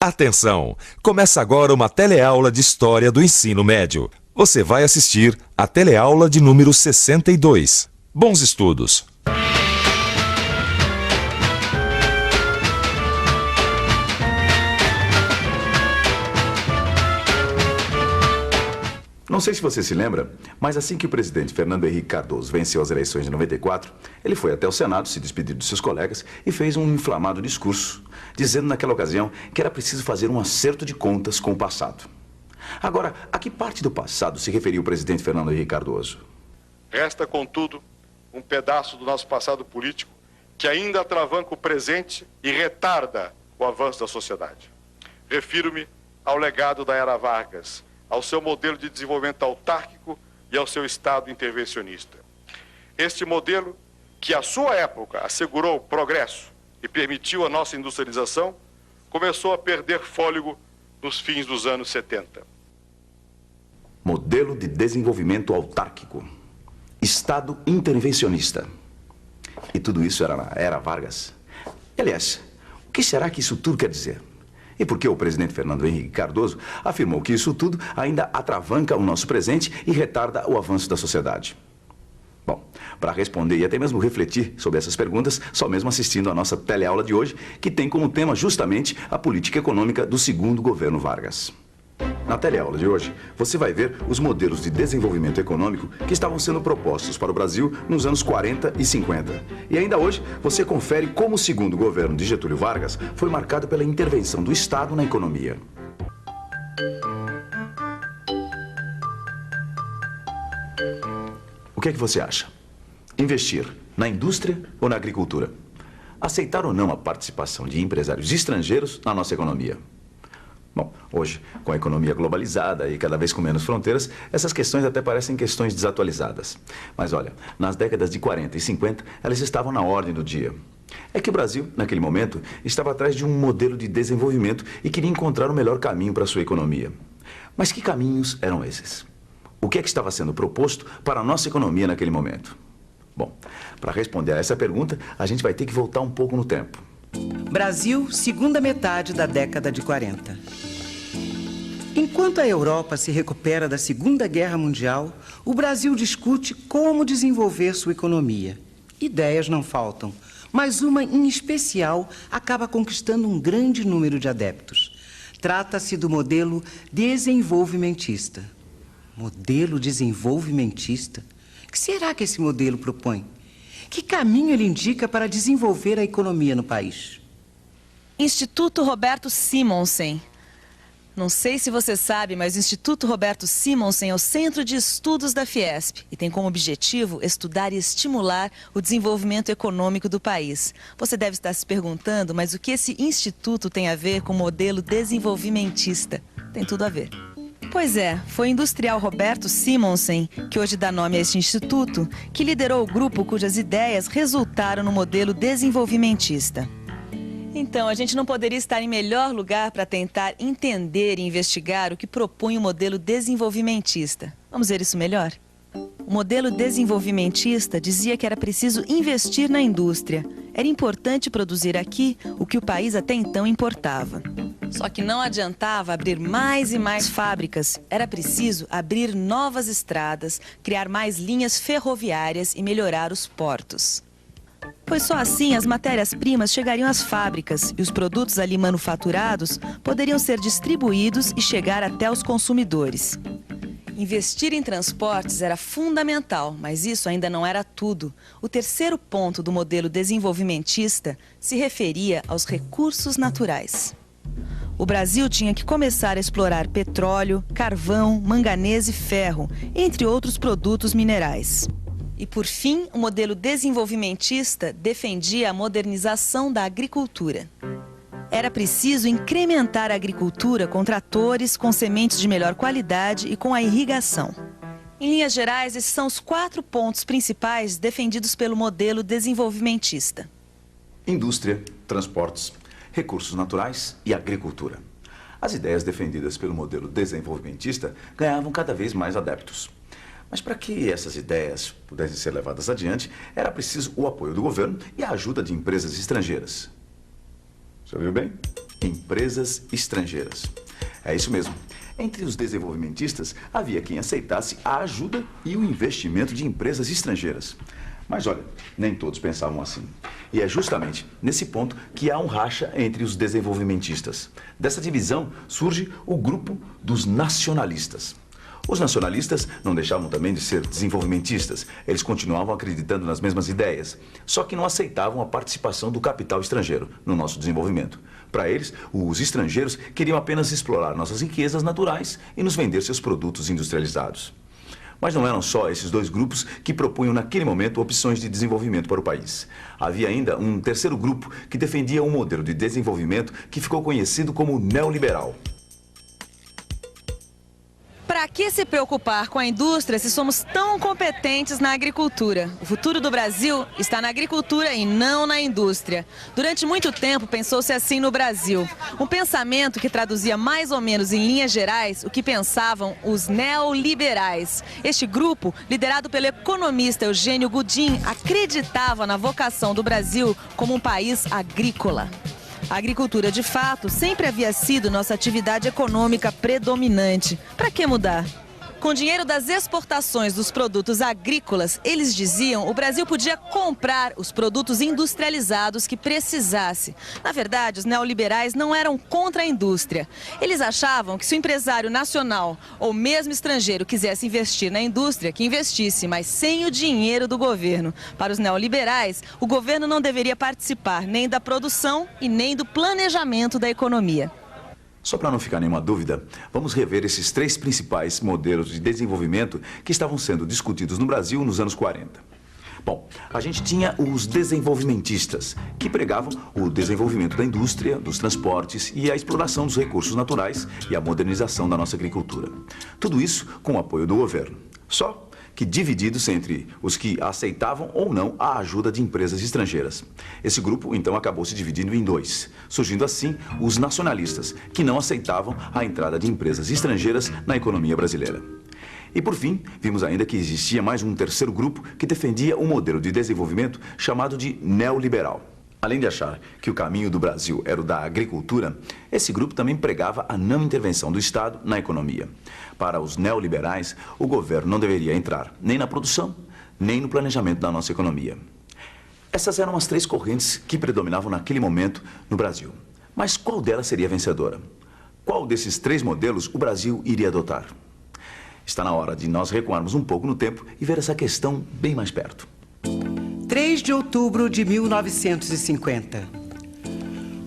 Atenção! Começa agora uma teleaula de História do Ensino Médio. Você vai assistir a teleaula de número 62. Bons estudos! Não sei se você se lembra, mas assim que o presidente Fernando Henrique Cardoso venceu as eleições de 94, ele foi até o Senado se despedir dos seus colegas e fez um inflamado discurso, dizendo naquela ocasião que era preciso fazer um acerto de contas com o passado. Agora, a que parte do passado se referiu o presidente Fernando Henrique Cardoso? Resta, contudo, um pedaço do nosso passado político que ainda atravanca o presente e retarda o avanço da sociedade. Refiro-me ao legado da Era Vargas, ao seu modelo de desenvolvimento autárquico e ao seu Estado intervencionista. Este modelo, que à sua época assegurou progresso e permitiu a nossa industrialização, começou a perder fôlego nos fins dos anos 70. Modelo de desenvolvimento autárquico, Estado intervencionista. E tudo isso era na Era Vargas? Aliás, o que será que isso tudo quer dizer? E por que o presidente Fernando Henrique Cardoso afirmou que isso tudo ainda atravanca o nosso presente e retarda o avanço da sociedade? Bom, para responder e até mesmo refletir sobre essas perguntas, só mesmo assistindo à nossa teleaula de hoje, que tem como tema justamente a política econômica do segundo governo Vargas. Na teleaula de hoje, você vai ver os modelos de desenvolvimento econômico que estavam sendo propostos para o Brasil nos anos 40 e 50. E ainda hoje, você confere como o segundo governo de Getúlio Vargas foi marcado pela intervenção do Estado na economia. O que é que você acha? Investir na indústria ou na agricultura? Aceitar ou não a participação de empresários estrangeiros na nossa economia? Bom, hoje, com a economia globalizada e cada vez com menos fronteiras, essas questões até parecem questões desatualizadas. Mas olha, nas décadas de 40 e 50, elas estavam na ordem do dia. É que o Brasil, naquele momento, estava atrás de um modelo de desenvolvimento e queria encontrar o melhor caminho para a sua economia. Mas que caminhos eram esses? O que é que estava sendo proposto para a nossa economia naquele momento? Bom, para responder a essa pergunta, a gente vai ter que voltar um pouco no tempo. Brasil, segunda metade da década de 40. Enquanto a Europa se recupera da Segunda Guerra Mundial, o Brasil discute como desenvolver sua economia. Ideias não faltam, mas uma em especial acaba conquistando um grande número de adeptos. Trata-se do modelo desenvolvimentista. Modelo desenvolvimentista? O que será que esse modelo propõe? Que caminho ele indica para desenvolver a economia no país? Instituto Roberto Simonsen. Não sei se você sabe, mas o Instituto Roberto Simonsen é o centro de estudos da Fiesp e tem como objetivo estudar e estimular o desenvolvimento econômico do país. Você deve estar se perguntando, mas o que esse instituto tem a ver com o modelo desenvolvimentista? Tem tudo a ver. Pois é, foi o industrial Roberto Simonsen, que hoje dá nome a este instituto, que liderou o grupo cujas ideias resultaram no modelo desenvolvimentista. Então, a gente não poderia estar em melhor lugar para tentar entender e investigar o que propunha o modelo desenvolvimentista. Vamos ver isso melhor? O modelo desenvolvimentista dizia que era preciso investir na indústria. Era importante produzir aqui o que o país até então importava. Só que não adiantava abrir mais e mais fábricas. Era preciso abrir novas estradas, criar mais linhas ferroviárias e melhorar os portos. Pois só assim as matérias-primas chegariam às fábricas e os produtos ali manufaturados poderiam ser distribuídos e chegar até os consumidores. Investir em transportes era fundamental, mas isso ainda não era tudo. O terceiro ponto do modelo desenvolvimentista se referia aos recursos naturais. O Brasil tinha que começar a explorar petróleo, carvão, manganês e ferro, entre outros produtos minerais. E, por fim, o modelo desenvolvimentista defendia a modernização da agricultura. Era preciso incrementar a agricultura com tratores, com sementes de melhor qualidade e com a irrigação. Em linhas gerais, esses são os 4 pontos principais defendidos pelo modelo desenvolvimentista. Indústria, transportes, recursos naturais e agricultura. As ideias defendidas pelo modelo desenvolvimentista ganhavam cada vez mais adeptos. Mas para que essas ideias pudessem ser levadas adiante, era preciso o apoio do governo e a ajuda de empresas estrangeiras. Você ouviu bem? empresas estrangeiras. É isso mesmo. Entre os desenvolvimentistas, havia quem aceitasse a ajuda e o investimento de empresas estrangeiras. Mas olha, nem todos pensavam assim. E é justamente nesse ponto que há um racha entre os desenvolvimentistas. Dessa divisão surge o grupo dos nacionalistas. Os nacionalistas não deixavam também de ser desenvolvimentistas. Eles continuavam acreditando nas mesmas ideias, só que não aceitavam a participação do capital estrangeiro no nosso desenvolvimento. Para eles, os estrangeiros queriam apenas explorar nossas riquezas naturais e nos vender seus produtos industrializados. Mas não eram só esses dois grupos que propunham naquele momento opções de desenvolvimento para o país. Havia ainda um terceiro grupo que defendia um modelo de desenvolvimento que ficou conhecido como neoliberal. Para que se preocupar com a indústria se somos tão competentes na agricultura? O futuro do Brasil está na agricultura e não na indústria. Durante muito tempo pensou-se assim no Brasil. Um pensamento que traduzia mais ou menos em linhas gerais o que pensavam os neoliberais. Este grupo, liderado pelo economista Eugênio Goudin, acreditava na vocação do Brasil como um país agrícola. A agricultura, de fato, sempre havia sido nossa atividade econômica predominante. Para que mudar? Com o dinheiro das exportações dos produtos agrícolas, eles diziam, o Brasil podia comprar os produtos industrializados que precisasse. Na verdade, os neoliberais não eram contra a indústria. Eles achavam que se o empresário nacional ou mesmo estrangeiro quisesse investir na indústria, que investisse, mas sem o dinheiro do governo. Para os neoliberais, o governo não deveria participar nem da produção e nem do planejamento da economia. Só para não ficar nenhuma dúvida, vamos rever esses três principais modelos de desenvolvimento que estavam sendo discutidos no Brasil nos anos 40. Bom, a gente tinha os desenvolvimentistas, que pregavam o desenvolvimento da indústria, dos transportes e a exploração dos recursos naturais e a modernização da nossa agricultura. Tudo isso com o apoio do governo. Só que divididos entre os que aceitavam ou não a ajuda de empresas estrangeiras. Esse grupo, então, acabou se dividindo em dois, surgindo assim os nacionalistas, que não aceitavam a entrada de empresas estrangeiras na economia brasileira. E, por fim, vimos ainda que existia mais um terceiro grupo que defendia um modelo de desenvolvimento chamado de neoliberal. Além de achar que o caminho do Brasil era o da agricultura, esse grupo também pregava a não intervenção do Estado na economia. Para os neoliberais, o governo não deveria entrar nem na produção, nem no planejamento da nossa economia. Essas eram as três correntes que predominavam naquele momento no Brasil. Mas qual delas seria vencedora? Qual desses três modelos o Brasil iria adotar? Está na hora de nós recuarmos um pouco no tempo e ver essa questão bem mais perto. 3 de outubro de 1950.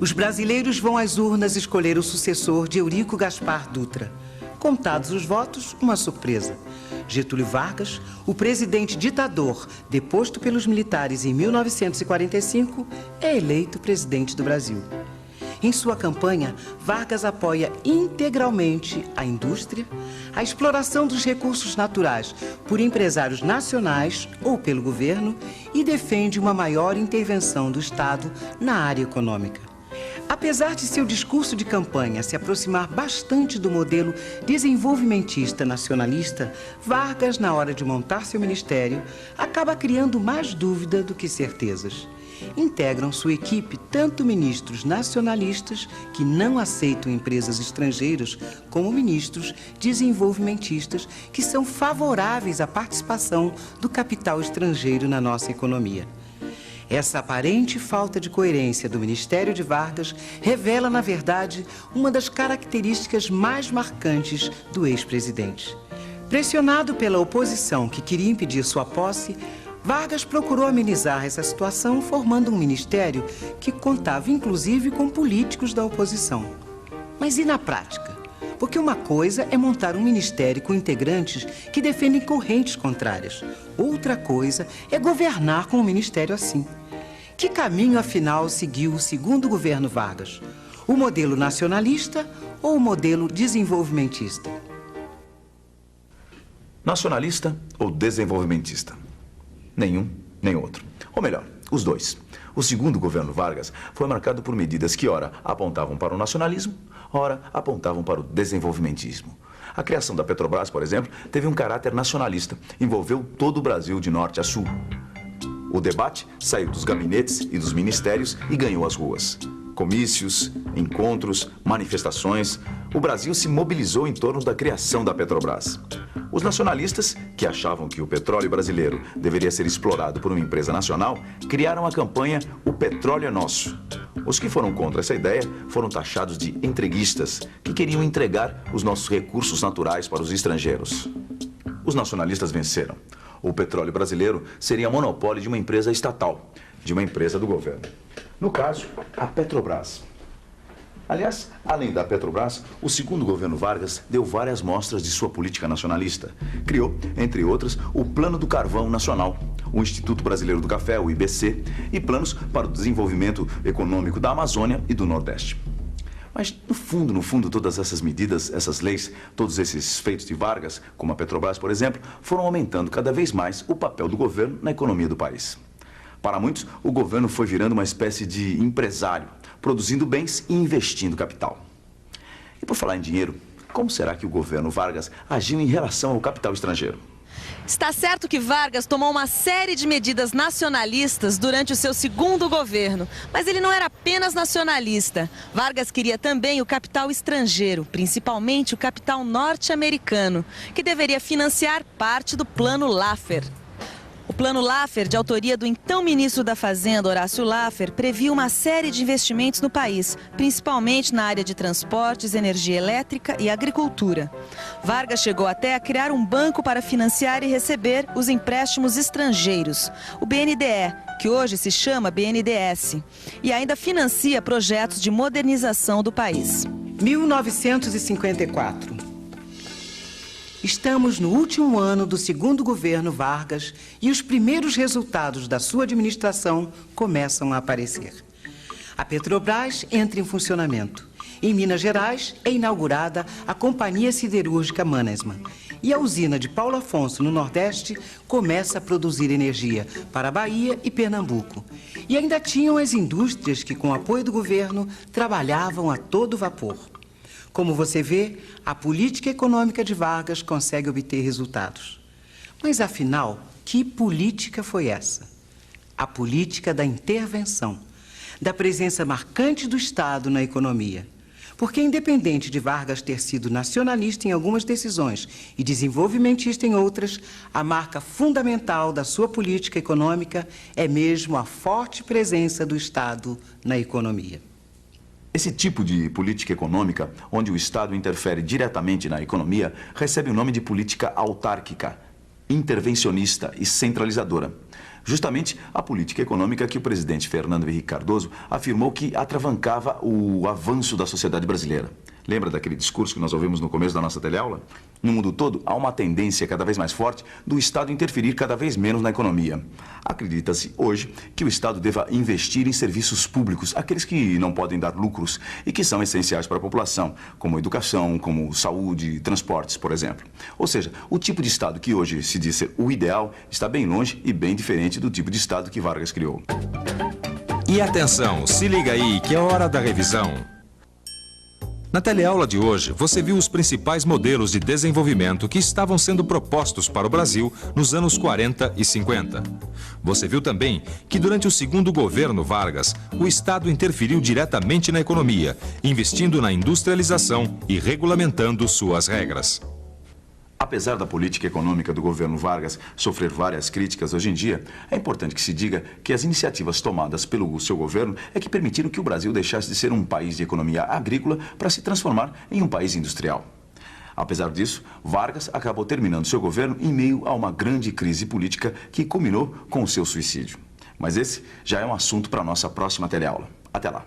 Os brasileiros vão às urnas escolher o sucessor de Eurico Gaspar Dutra. Contados os votos, uma surpresa. Getúlio Vargas, o presidente ditador, deposto pelos militares em 1945, é eleito presidente do Brasil. Em sua campanha, Vargas apoia integralmente a indústria, a exploração dos recursos naturais por empresários nacionais ou pelo governo e defende uma maior intervenção do Estado na área econômica. Apesar de seu discurso de campanha se aproximar bastante do modelo desenvolvimentista nacionalista, Vargas, na hora de montar seu ministério, acaba criando mais dúvida do que certezas. Integram sua equipe tanto ministros nacionalistas, que não aceitam empresas estrangeiras, como ministros desenvolvimentistas, que são favoráveis à participação do capital estrangeiro na nossa economia. Essa aparente falta de coerência do Ministério de Vargas revela, na verdade, uma das características mais marcantes do ex-presidente. Pressionado pela oposição que queria impedir sua posse, Vargas procurou amenizar essa situação formando um ministério que contava inclusive com políticos da oposição. Mas e na prática? Porque uma coisa é montar um ministério com integrantes que defendem correntes contrárias. Outra coisa é governar com um ministério assim. Que caminho, afinal, seguiu o segundo governo Vargas? O modelo nacionalista ou o modelo desenvolvimentista? Nacionalista ou desenvolvimentista? Nenhum, nem outro. Ou melhor, os dois. O segundo governo Vargas foi marcado por medidas que, ora, apontavam para o nacionalismo, ora, apontavam para o desenvolvimentismo. A criação da Petrobras, por exemplo, teve um caráter nacionalista, envolveu todo o Brasil de norte a sul. O debate saiu dos gabinetes e dos ministérios e ganhou as ruas. comícios, encontros, manifestações, o Brasil se mobilizou em torno da criação da Petrobras. Os nacionalistas, que achavam que o petróleo brasileiro deveria ser explorado por uma empresa nacional, criaram a campanha O Petróleo é Nosso. Os que foram contra essa ideia foram taxados de entreguistas, que queriam entregar os nossos recursos naturais para os estrangeiros. Os nacionalistas venceram. O petróleo brasileiro seria monopólio de uma empresa estatal, de uma empresa do governo. No caso, a Petrobras. Aliás, além da Petrobras, o segundo governo Vargas deu várias mostras de sua política nacionalista. Criou, entre outras, o Plano do Carvão Nacional, o Instituto Brasileiro do Café, o IBC, e planos para o desenvolvimento econômico da Amazônia e do Nordeste. Mas, no fundo, todas essas medidas, essas leis, todos esses feitos de Vargas, como a Petrobras, por exemplo, foram aumentando cada vez mais o papel do governo na economia do país. Para muitos, o governo foi virando uma espécie de empresário, produzindo bens e investindo capital. E por falar em dinheiro, como será que o governo Vargas agiu em relação ao capital estrangeiro? Está certo que Vargas tomou uma série de medidas nacionalistas durante o seu segundo governo, mas ele não era apenas nacionalista. Vargas queria também o capital estrangeiro, principalmente o capital norte-americano, que deveria financiar parte do Plano Laffer. O Plano Laffer, de autoria do então ministro da Fazenda, Horácio Laffer, previa uma série de investimentos no país, principalmente na área de transportes, energia elétrica e agricultura. Vargas chegou até a criar um banco para financiar e receber os empréstimos estrangeiros, o BNDE, que hoje se chama BNDES, e ainda financia projetos de modernização do país. 1954. Estamos no último ano do segundo governo Vargas e os primeiros resultados da sua administração começam a aparecer. A Petrobras entra em funcionamento. Em Minas Gerais é inaugurada a Companhia Siderúrgica Mannesmann. E a usina de Paulo Afonso, no Nordeste, começa a produzir energia para Bahia e Pernambuco. E ainda tinham as indústrias que, com o apoio do governo, trabalhavam a todo vapor. Como você vê, a política econômica de Vargas consegue obter resultados. Mas, afinal, que política foi essa? A política da intervenção, da presença marcante do Estado na economia. Porque, independente de Vargas ter sido nacionalista em algumas decisões e desenvolvimentista em outras, a marca fundamental da sua política econômica é mesmo a forte presença do Estado na economia. Esse tipo de política econômica, onde o Estado interfere diretamente na economia, recebe o nome de política autárquica, intervencionista e centralizadora. Justamente a política econômica que o presidente Fernando Henrique Cardoso afirmou que atravancava o avanço da sociedade brasileira. Lembra daquele discurso que nós ouvimos no começo da nossa teleaula? No mundo todo, há uma tendência cada vez mais forte do Estado interferir cada vez menos na economia. Acredita-se hoje que o Estado deva investir em serviços públicos, aqueles que não podem dar lucros e que são essenciais para a população, como educação, como saúde, transportes, por exemplo. Ou seja, o tipo de Estado que hoje se diz ser o ideal está bem longe e bem diferente do tipo de Estado que Vargas criou. E atenção, se liga aí que é hora da revisão. Na teleaula de hoje, você viu os principais modelos de desenvolvimento que estavam sendo propostos para o Brasil nos anos 40 e 50. Você viu também que durante o segundo governo Vargas, o Estado interferiu diretamente na economia, investindo na industrialização e regulamentando suas regras. Apesar da política econômica do governo Vargas sofrer várias críticas hoje em dia, é importante que se diga que as iniciativas tomadas pelo seu governo é que permitiram que o Brasil deixasse de ser um país de economia agrícola para se transformar em um país industrial. Apesar disso, Vargas acabou terminando seu governo em meio a uma grande crise política que culminou com o seu suicídio. Mas esse já é um assunto para a nossa próxima teleaula. Até lá!